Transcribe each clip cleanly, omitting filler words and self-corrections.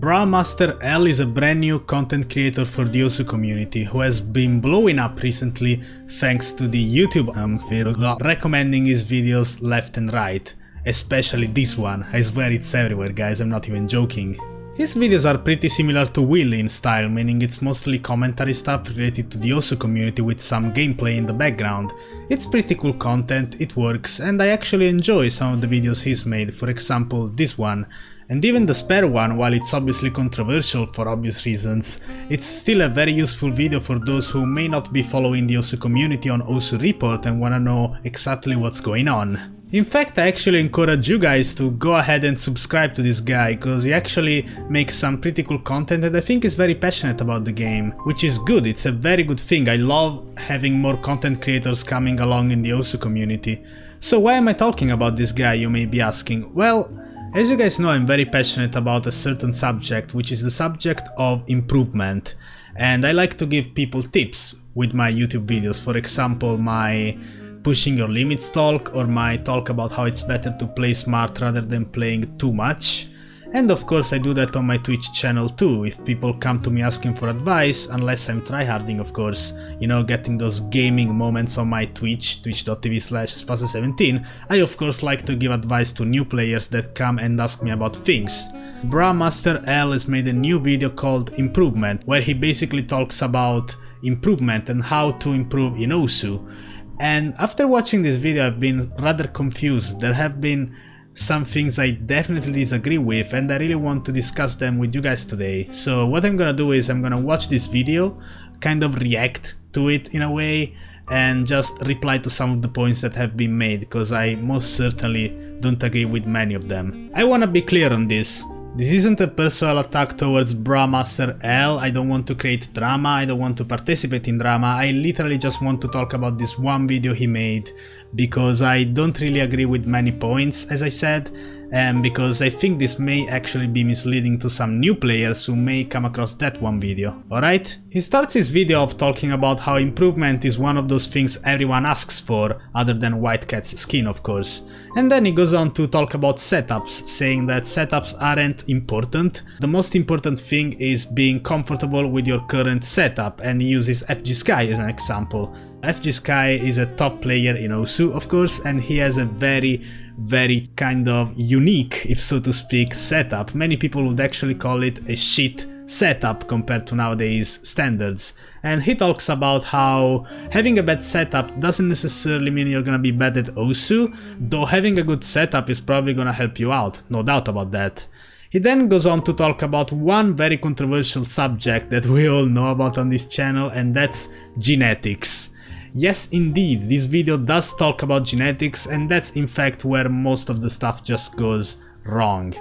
BruhmasterL is a brand new content creator for the Osu community who has been blowing up recently thanks to the YouTube recommending his videos left and right, especially this one. I swear it's everywhere, guys, I'm not even joking. His videos are pretty similar to Willy in style, meaning it's mostly commentary stuff related to the Osu community with some gameplay in the background. It's pretty cool content, it works, and I actually enjoy some of the videos he's made, for example this one. And even the spare one, while it's obviously controversial for obvious reasons, it's still a very useful video for those who may not be following the Osu community on Osu Report and wanna know exactly what's going on. In fact, I actually encourage you guys to go ahead and subscribe to this guy, because he actually makes some pretty cool content and I think he's very passionate about the game, which is good, it's a very good thing. I love having more content creators coming along in the Osu community. So why am I talking about this guy, you may be asking? Well, as you guys know, I'm very passionate about a certain subject, which is the subject of improvement. And I like to give people tips with my YouTube videos, for example my pushing your limits talk, or my talk about how it's better to play smart rather than playing too much. And of course I do that on my Twitch channel too, if people come to me asking for advice, unless I'm tryharding of course, you know, getting those gaming moments on my Twitch, twitch.tv/spasa17, I of course like to give advice to new players that come and ask me about things. BruhmasterL has made a new video called Improvement, where he basically talks about improvement and how to improve in Osu. And after watching this video I've been rather confused. There have been some things I definitely disagree with and I really want to discuss them with you guys today. So what I'm gonna do is I'm gonna watch this video, kind of react to it in a way, and just reply to some of the points that have been made, because I most certainly don't agree with many of them. I wanna be clear on this. This isn't a personal attack towards BruhmasterL, I don't want to create drama, I don't want to participate in drama, I literally just want to talk about this one video he made, because I don't really agree with many points, as I said, and because I think this may actually be misleading to some new players who may come across that one video, alright? He starts his video off talking about how improvement is one of those things everyone asks for, other than White Cat's skin of course. And then he goes on to talk about setups, saying that setups aren't important. The most important thing is being comfortable with your current setup, and he uses FG Sky as an example. FG Sky is a top player in Osu of course, and he has a very kind of unique, if so to speak, setup. Many people would actually call it a shit setup compared to nowadays standards. And he talks about how having a bad setup doesn't necessarily mean you're gonna be bad at Osu, though having a good setup is probably gonna help you out, no doubt about that. He then goes on to talk about one very controversial subject that we all know about on this channel, and that's genetics. Yes, indeed, this video does talk about genetics, and that's in fact where most of the stuff just goes wrong.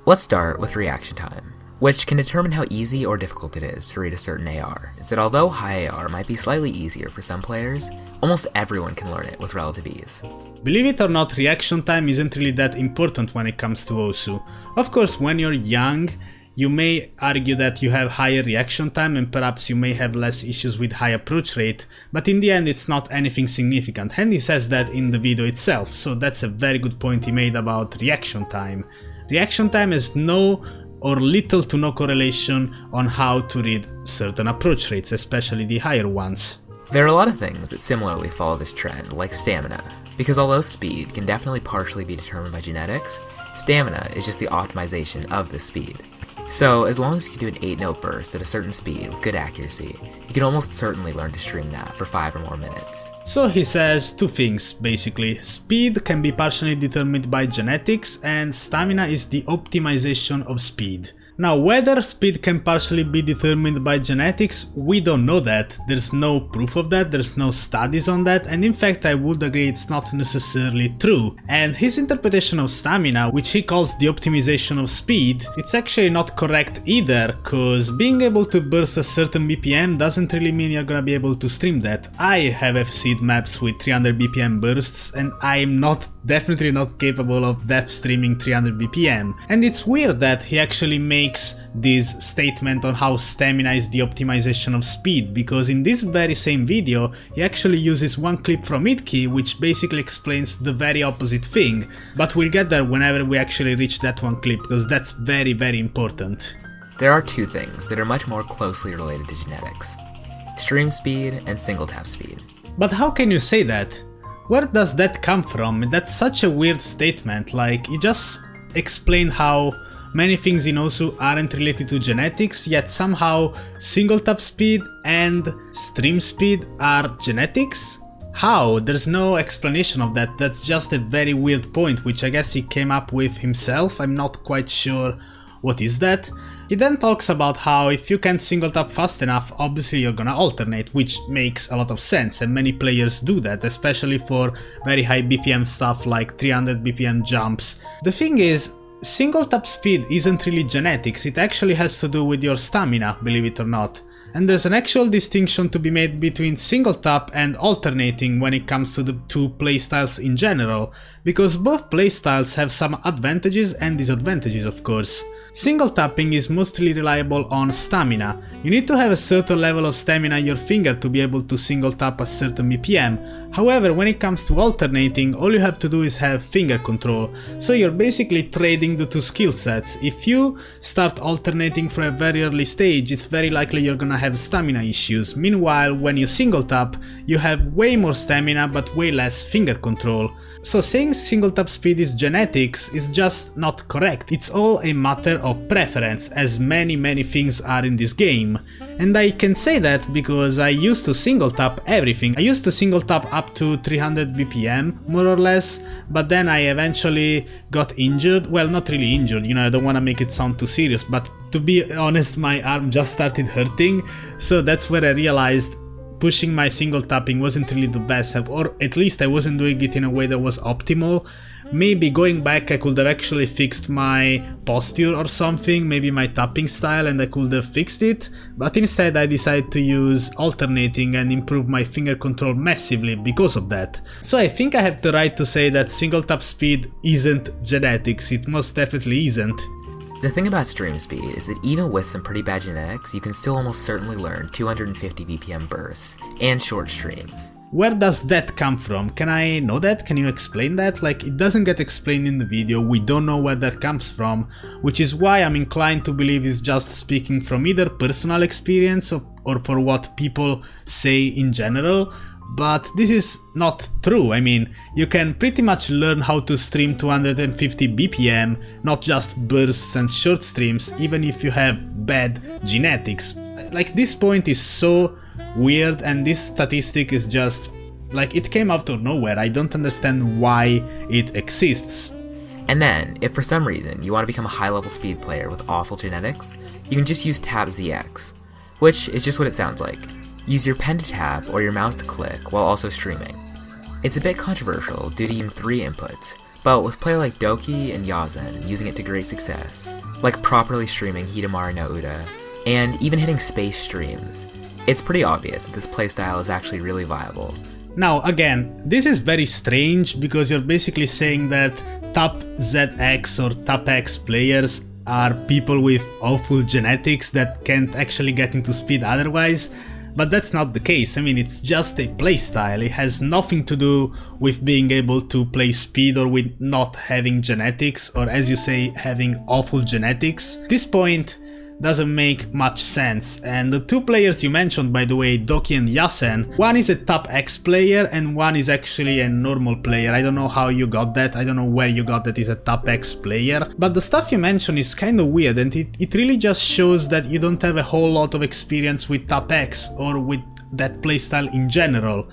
Let's start with reaction time, which can determine how easy or difficult it is to read a certain AR. Is that although high AR might be slightly easier for some players, almost everyone can learn it with relative ease. Believe it or not, reaction time isn't really that important when it comes to Osu. Of course, when you're young, you may argue that you have higher reaction time and perhaps you may have less issues with high approach rate, but in the end it's not anything significant, and he says that in the video itself, so that's a very good point he made about reaction time. Reaction time has no or little to no correlation on how to read certain approach rates, especially the higher ones. There are a lot of things that similarly follow this trend, like stamina, because although speed can definitely partially be determined by genetics, stamina is just the optimization of the speed. So as long as you can do an 8-note burst at a certain speed with good accuracy, you can almost certainly learn to string that for 5 or more minutes. So he says two things basically. Speed can be partially determined by genetics, and stamina is the optimization of speed. Now, whether speed can partially be determined by genetics, we don't know that. There's no proof of that, there's no studies on that, and in fact I would agree it's not necessarily true. And his interpretation of stamina, which he calls the optimization of speed, it's actually not correct either, cause being able to burst a certain BPM doesn't really mean you're gonna be able to stream that. I have FC'd maps with 300 BPM bursts, and I'm definitely not capable of def streaming 300 BPM. And it's weird that he actually makes this statement on how stamina is the optimization of speed, because in this very same video he actually uses one clip from Idki which basically explains the very opposite thing, but we'll get there whenever we actually reach that one clip, because that's very important. there are two things that are much more closely related to genetics: stream speed and single tap speed. But how can you say that? Where does that come from? That's such a weird statement. Like, you just explained how many things in Osu aren't related to genetics, yet somehow single tap speed and stream speed are genetics? How? There's no explanation of that. That's just a very weird point, which I guess he came up with himself. I'm not quite sure what is that. He then talks about how if you can't single tap fast enough, obviously you're gonna alternate, which makes a lot of sense, and many players do that, especially for very high BPM stuff like 300 BPM jumps. The thing is, single tap speed isn't really genetics, it actually has to do with your stamina, believe it or not. And there's an actual distinction to be made between single tap and alternating when it comes to the two playstyles in general, because both playstyles have some advantages and disadvantages, of course. Single tapping is mostly reliable on stamina. You need to have a certain level of stamina in your finger to be able to single tap a certain BPM. However, when it comes to alternating, all you have to do is have finger control. So you're basically trading the two skill sets. If you start alternating from a very early stage, it's very likely you're gonna have stamina issues. Meanwhile, when you single tap, you have way more stamina but way less finger control. So saying single tap speed is genetics is just not correct. It's all a matter of preference, as many things are in this game. And I can say that because I used to single tap everything. I used to single tap up to 300 BPM, more or less, but then I eventually got injured. Well, not really injured, you know, I don't want to make it sound too serious, but to be honest, my arm just started hurting, so that's where I realized pushing my single tapping wasn't really the best, or at least I wasn't doing it in a way that was optimal. Maybe going back I could have actually fixed my posture or something, maybe my tapping style, and I could have fixed it, but instead I decided to use alternating and improve my finger control massively because of that. So I think I have the right to say that single tap speed isn't genetics, it most definitely isn't. The thing about stream speed is that even with some pretty bad genetics, you can still almost certainly learn 250 BPM bursts and short streams. Where does that come from? Can I know that? Can you explain that? Like, it doesn't get explained in the video, we don't know where that comes from, which is why I'm inclined to believe he's just speaking from either personal experience or for what people say in general. But this is not true. I mean, you can pretty much learn how to stream 250 BPM, not just bursts and short streams, even if you have bad genetics. Like, this point is so weird, and this statistic is just, like, it came out of nowhere. I don't understand why it exists. And then, if for some reason you want to become a high-level speed player with awful genetics, you can just use Tap ZX, which is just what it sounds like. Use your pen to tap or your mouse to click while also streaming. It's a bit controversial due to using 3 inputs, but with players like Doki and Yazen using it to great success, like properly streaming Hidamari no Uda, and even hitting space streams, it's pretty obvious that this playstyle is actually really viable. Now again, this is very strange because you're basically saying that Tap ZX or Tap X players are people with awful genetics that can't actually get into speed otherwise. But that's not the case. I mean, it's just a playstyle. It has nothing to do with being able to play speed or with not having genetics, or as you say, having awful genetics. This point doesn't make much sense, and the 2 players you mentioned, by the way, Doki and Yasen, one is a Tap X player and one is actually a normal player. I don't know how you got that, I don't know where you got that he's a Tap X player, but the stuff you mentioned is kinda weird, and it really just shows that you don't have a whole lot of experience with Tap X or with that playstyle in general.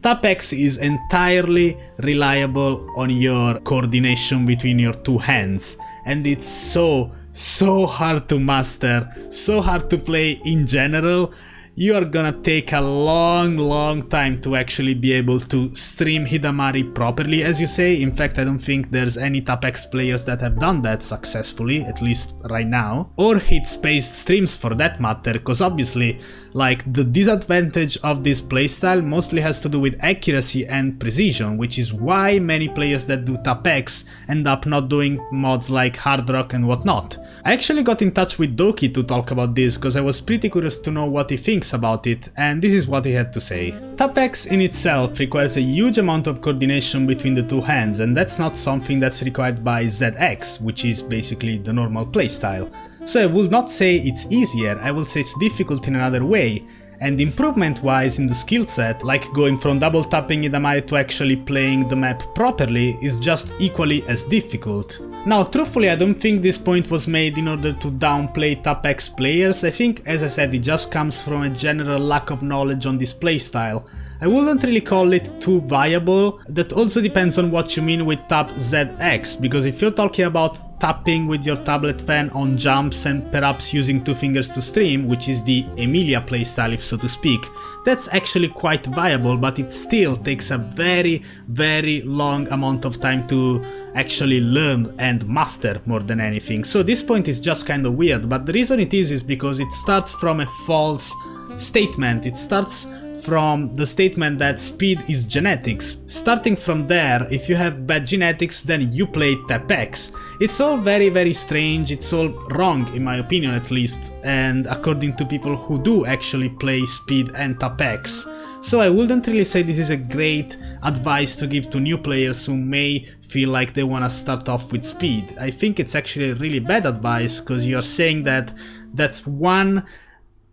Tap X is entirely reliable on your coordination between your 2 hands, and it's so hard to master, so hard to play in general. You are gonna take a long time to actually be able to stream Hidamari properly, as you say. In fact, I don't think there's any Tap X players that have done that successfully, at least right now. Or hit spaced streams for that matter, because obviously, like, the disadvantage of this playstyle mostly has to do with accuracy and precision, which is why many players that do Tap X end up not doing mods like Hard Rock and whatnot. I actually got in touch with Doki to talk about this, because I was pretty curious to know what he thinks about it, and this is what he had to say. Tap X in itself requires a huge amount of coordination between the 2 hands, and that's not something that's required by ZX, which is basically the normal playstyle. So I will not say it's easier, I will say it's difficult in another way. And improvement wise in the skill set, like going from double tapping Idamari to actually playing the map properly, is just equally as difficult. Now truthfully I don't think this point was made in order to downplay Tap X players. I think, as I said, it just comes from a general lack of knowledge on this playstyle. I wouldn't really call it too viable. That also depends on what you mean with Tap ZX, because if you're talking about tapping with your tablet pen on jumps and perhaps using two fingers to stream, which is the Emilia playstyle if so to speak, that's actually quite viable, but it still takes a very long amount of time to actually learn and master more than anything. So this point is just kind of weird, but the reason it is because it starts from a false statement. It starts from the statement that speed is genetics. Starting from there, if you have bad genetics, then you play Tap X. It's all very strange, it's all wrong in my opinion at least, and according to people who do actually play speed and Tap X. So I wouldn't really say this is a great advice to give to new players who may feel like they wanna start off with speed. I think it's actually really bad advice, because you're saying that that's one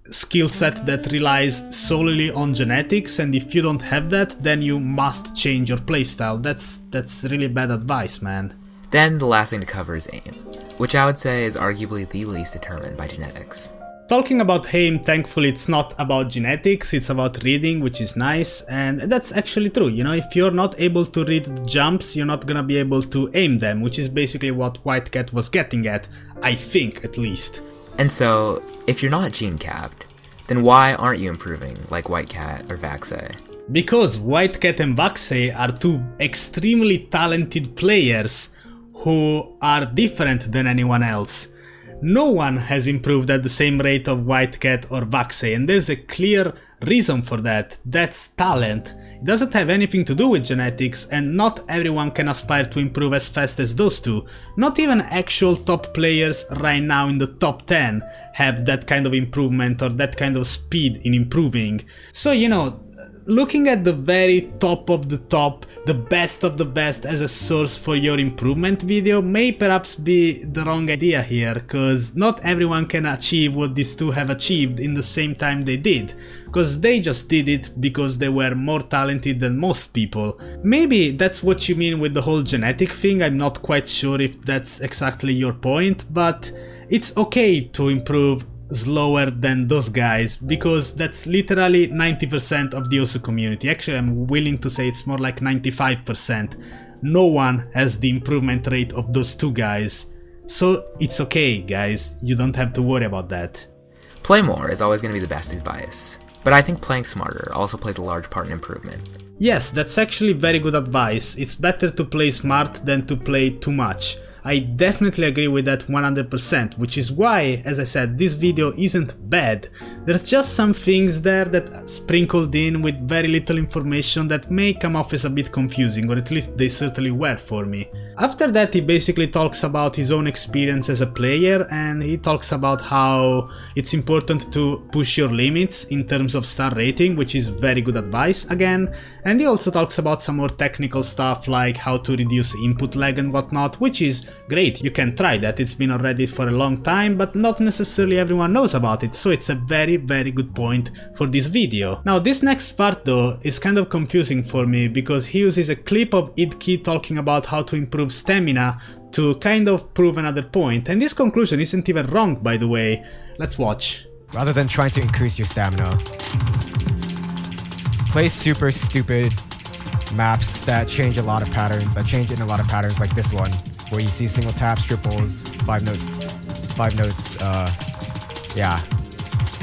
skill set that relies solely on genetics, and if you don't have that, then you must change your playstyle. That's really bad advice, man. Then the last thing to cover is aim, which I would say is arguably the least determined by genetics. Talking about aim, thankfully it's not about genetics, it's about reading, which is nice, and that's actually true. You know, if you're not able to read the jumps, you're not gonna be able to aim them, which is basically what White Cat was getting at, I think at least. And so, if you're not gene capped, then why aren't you improving like White Cat or Vaxei? Because White Cat and Vaxei are two extremely talented players who are different than anyone else. No one has improved at the same rate of White Cat or Vaxei, and there's a clear reason for that. That's talent. It doesn't have anything to do with genetics, and not everyone can aspire to improve as fast as those two. Not even actual top players right now in the top 10 have that kind of improvement or that kind of speed in improving. So, you know, looking at the very top of the top, the best of the best as a source for your improvement video may perhaps be the wrong idea here, because not everyone can achieve what these two have achieved in the same time they did, because they just did it because they were more talented than most people. Maybe that's what you mean with the whole genetic thing. I'm not quite sure if that's exactly your point, but it's okay to improve slower than those guys, because that's literally 90% of the Osu community. Actually, I'm willing to say it's more like 95%. No one has the improvement rate of those two guys. So it's okay, guys, you don't have to worry about that. Play more is always going to be the best advice, but I think playing smarter also plays a large part in improvement. Yes, that's actually very good advice. It's better to play smart than to play too much. I definitely agree with that 100%, which is why, as I said, this video isn't bad. There's just some things there that sprinkled in with very little information that may come off as a bit confusing, or at least they certainly were for me. After that, he basically talks about his own experience as a player, and he talks about how it's important to push your limits in terms of star rating, which is very good advice again. And he also talks about some more technical stuff like how to reduce input lag and whatnot, which is great. You can try that. It's been on Reddit for a long time, but not necessarily everyone knows about it, so it's a very good point for this video. Now this next part though is kind of confusing for me, because he uses a clip of Idki talking about how to improve stamina to kind of prove another point, and this conclusion isn't even wrong, by the way. Let's watch. Rather than trying to increase your stamina, play super stupid maps that change a lot of patterns, like this one, where you see single taps, triples, five notes,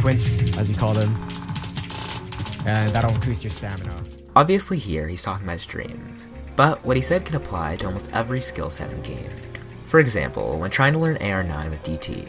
quints, as you call them, and that'll increase your stamina. Obviously here he's talking about streams, but what he said can apply to almost every skill set in the game. For example, when trying to learn AR9 with DT,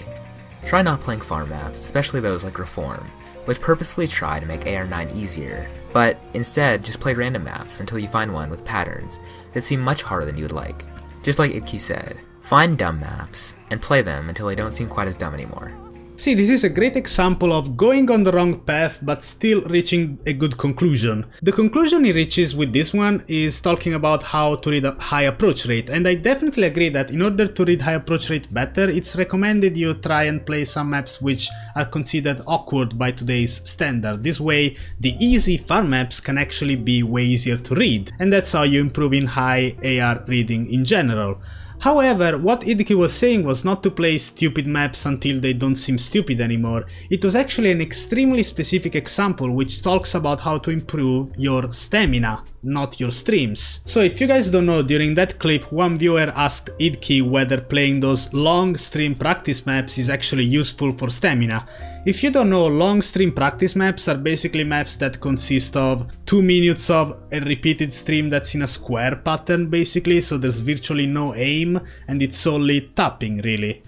try not playing farm maps, especially those like Reform, which purposefully try to make AR9 easier, but instead just play random maps until you find one with patterns that seem much harder than you would like. Just like Idki said, find dumb maps and play them until they don't seem quite as dumb anymore. See, this is a great example of going on the wrong path but still reaching a good conclusion. The conclusion he reaches with this one is talking about how to read a high approach rate, and I definitely agree that in order to read high approach rate better, it's recommended you try and play some maps which are considered awkward by today's standard. This way, the easy fun maps can actually be way easier to read, and that's how you improve in high AR reading in general. However, what Idki was saying was not to play stupid maps until they don't seem stupid anymore. It was actually an extremely specific example which talks about how to improve your stamina, not your streams. So if you guys don't know, during that clip one viewer asked Idki whether playing those long stream practice maps is actually useful for stamina. If you don't know, long stream practice maps are basically maps that consist of 2 minutes of a repeated stream that's in a square pattern basically, so there's virtually no aim and it's solely tapping really.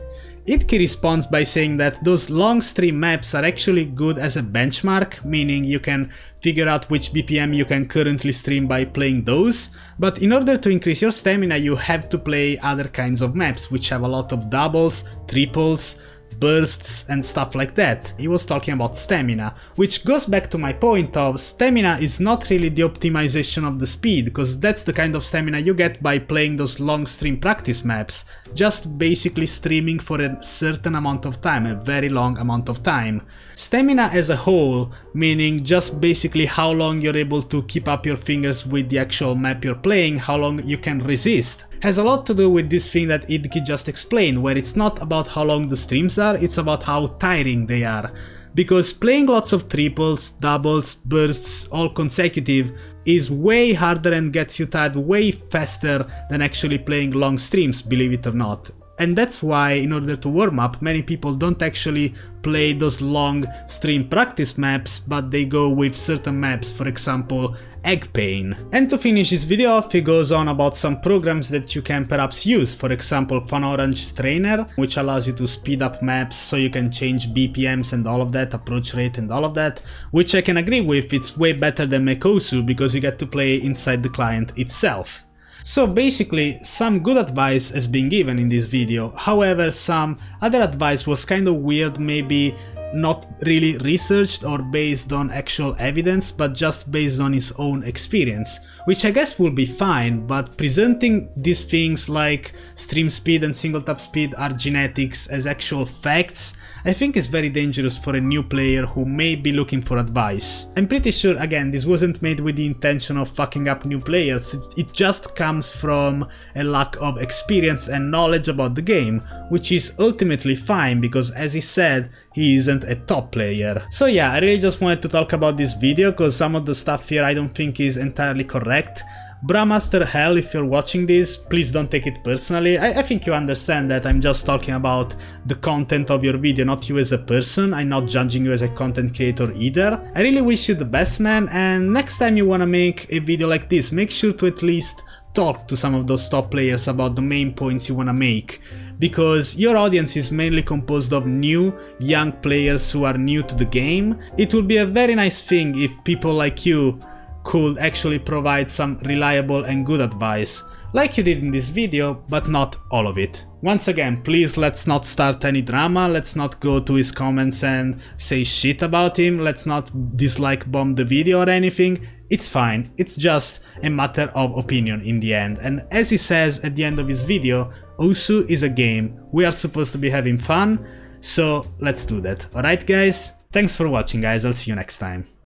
Idki responds by saying that those long stream maps are actually good as a benchmark, meaning you can figure out which BPM you can currently stream by playing those, but in order to increase your stamina you have to play other kinds of maps which have a lot of doubles, triples, bursts and stuff like that. He was talking about stamina, which goes back to my point of stamina is not really the optimization of the speed, because that's the kind of stamina you get by playing those long stream practice maps, just basically streaming for a certain amount of time, a very long amount of time. Stamina as a whole, meaning just basically how long you're able to keep up your fingers with the actual map you're playing, how long you can resist, has a lot to do with this thing that Idki just explained, where it's not about how long the streams are, it's about how tiring they are. Because playing lots of triples, doubles, bursts, all consecutive, is way harder and gets you tired way faster than actually playing long streams, believe it or not. And that's why, in order to warm up, many people don't actually play those long stream practice maps, but they go with certain maps, for example, Egg Pain. And to finish this video off, he goes on about some programs that you can perhaps use, for example, FunOrange Strainer, which allows you to speed up maps so you can change BPMs and all of that, approach rate and all of that, which I can agree with. It's way better than Mekosu because you get to play inside the client itself. So basically, some good advice has been given in this video, however some other advice was kind of weird, maybe not really researched or based on actual evidence, but just based on his own experience, which I guess will be fine, but presenting these things like stream speed and single tap speed are genetics as actual facts, I think is very dangerous for a new player who may be looking for advice. I'm pretty sure, again, this wasn't made with the intention of fucking up new players, it just comes from a lack of experience and knowledge about the game, which is ultimately fine because, as he said, he isn't a top player. So yeah, I really just wanted to talk about this video because some of the stuff here I don't think is entirely correct. BruhmasterL, if you're watching this, please don't take it personally. I think you understand that I'm just talking about the content of your video, not you as a person. I'm not judging you as a content creator either. I really wish you the best, man, and next time you wanna make a video like this, make sure to at least talk to some of those top players about the main points you wanna make, because your audience is mainly composed of new, young players who are new to the game. It would be a very nice thing if people like you could actually provide some reliable and good advice, like you did in this video, but not all of it. Once again, please let's not start any drama, let's not go to his comments and say shit about him, let's not dislike bomb the video or anything. It's fine, it's just a matter of opinion in the end, and as he says at the end of his video, Osu is a game, we are supposed to be having fun, so let's do that. Alright guys, thanks for watching guys, I'll see you next time.